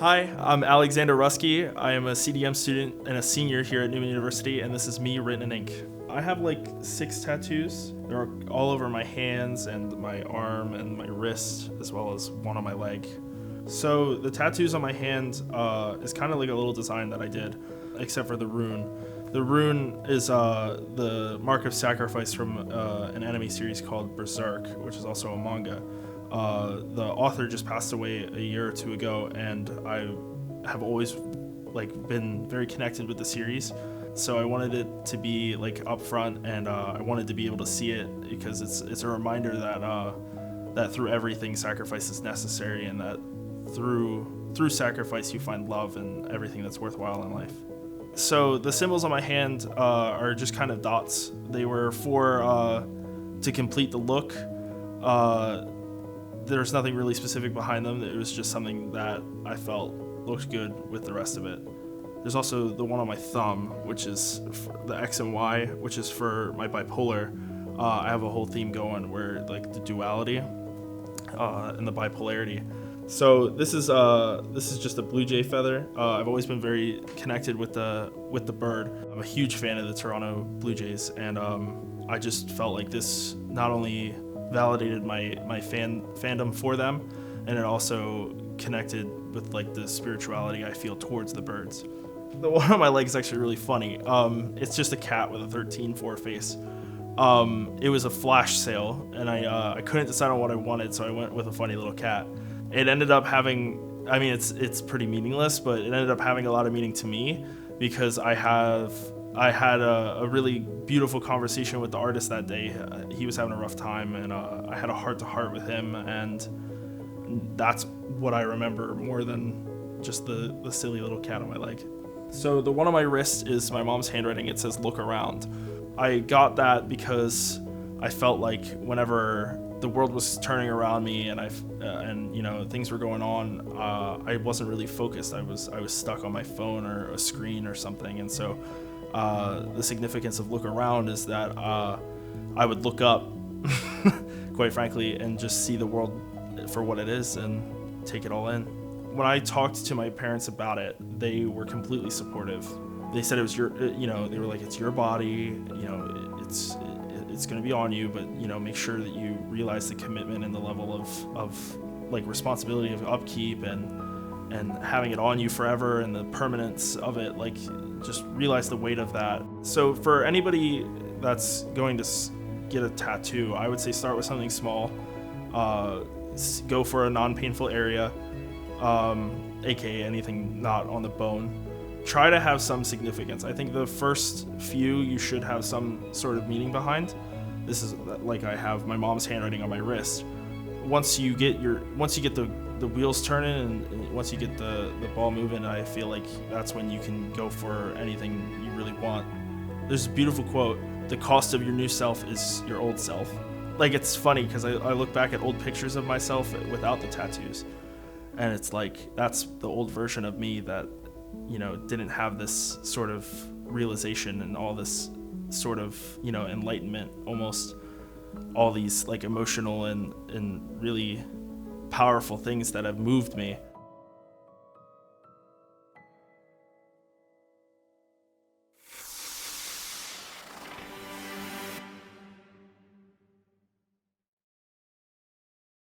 Hi, I'm Alexander Rusky. I am a CDM student and a senior here at Newman University, and this is me written in ink. I have like 6 tattoos. They're all over my hands and my arm and my wrist, as well as one on my leg. So the tattoos on my hand is kind of like a little design that I did, except for the rune. The rune is the mark of sacrifice from an anime series called Berserk, which is also a manga. The author just passed away a year or two ago, and I have always been very connected with the series. So I wanted it to be up front, and I wanted to be able to see it because it's a reminder that through everything sacrifice is necessary, and that through sacrifice you find love and everything that's worthwhile in life. So the symbols on my hand are just kind of dots. They were to complete the look. There's nothing really specific behind them. It was just something that I felt looked good with the rest of it. There's also the one on my thumb, which is the X and Y, which is for my bipolar. I have a whole theme going where the duality and the bipolarity. So this is just a blue jay feather. I've always been very connected with the bird. I'm a huge fan of the Toronto Blue Jays, and I just felt like this not only validated my fandom for them, and it also connected with the spirituality I feel towards the birds. The one on my leg is actually really funny. It's just a cat with a 13-4 face. It was a flash sale, and I couldn't decide on what I wanted, so I went with a funny little cat. It ended up having, it's pretty meaningless, but it ended up having a lot of meaning to me because I had a really beautiful conversation with the artist that day. He was having a rough time, and I had a heart-to-heart with him, and that's what I remember more than just the silly little cat on my leg. So the one on my wrist is my mom's handwriting. It says, "Look around." I got that because I felt like whenever the world was turning around me and things were going on, I wasn't really focused. I was stuck on my phone or a screen or something, and so the significance of look around is that I would look up, quite frankly, and just see the world for what it is and take it all in. When I talked to my parents about it, they were completely supportive. They said it was they were like, it's your body, it's going to be on you, but make sure that you realize the commitment and the level of responsibility of upkeep and having it on you forever and the permanence of it. Just realize the weight of that. So for anybody that's going to get a tattoo, I would say start with something small. Go for a non-painful area, aka anything not on the bone. Try to have some significance. I think the first few you should have some sort of meaning behind. This is I have my mom's handwriting on my wrist. Once you get the wheels turning and once you get the ball moving, I feel like that's when you can go for anything you really want. There's a beautiful quote: "The cost of your new self is your old self." It's funny because I look back at old pictures of myself without the tattoos, and it's that's the old version of me that didn't have this sort of realization and all this sort of enlightenment, almost all these emotional and really powerful things that have moved me.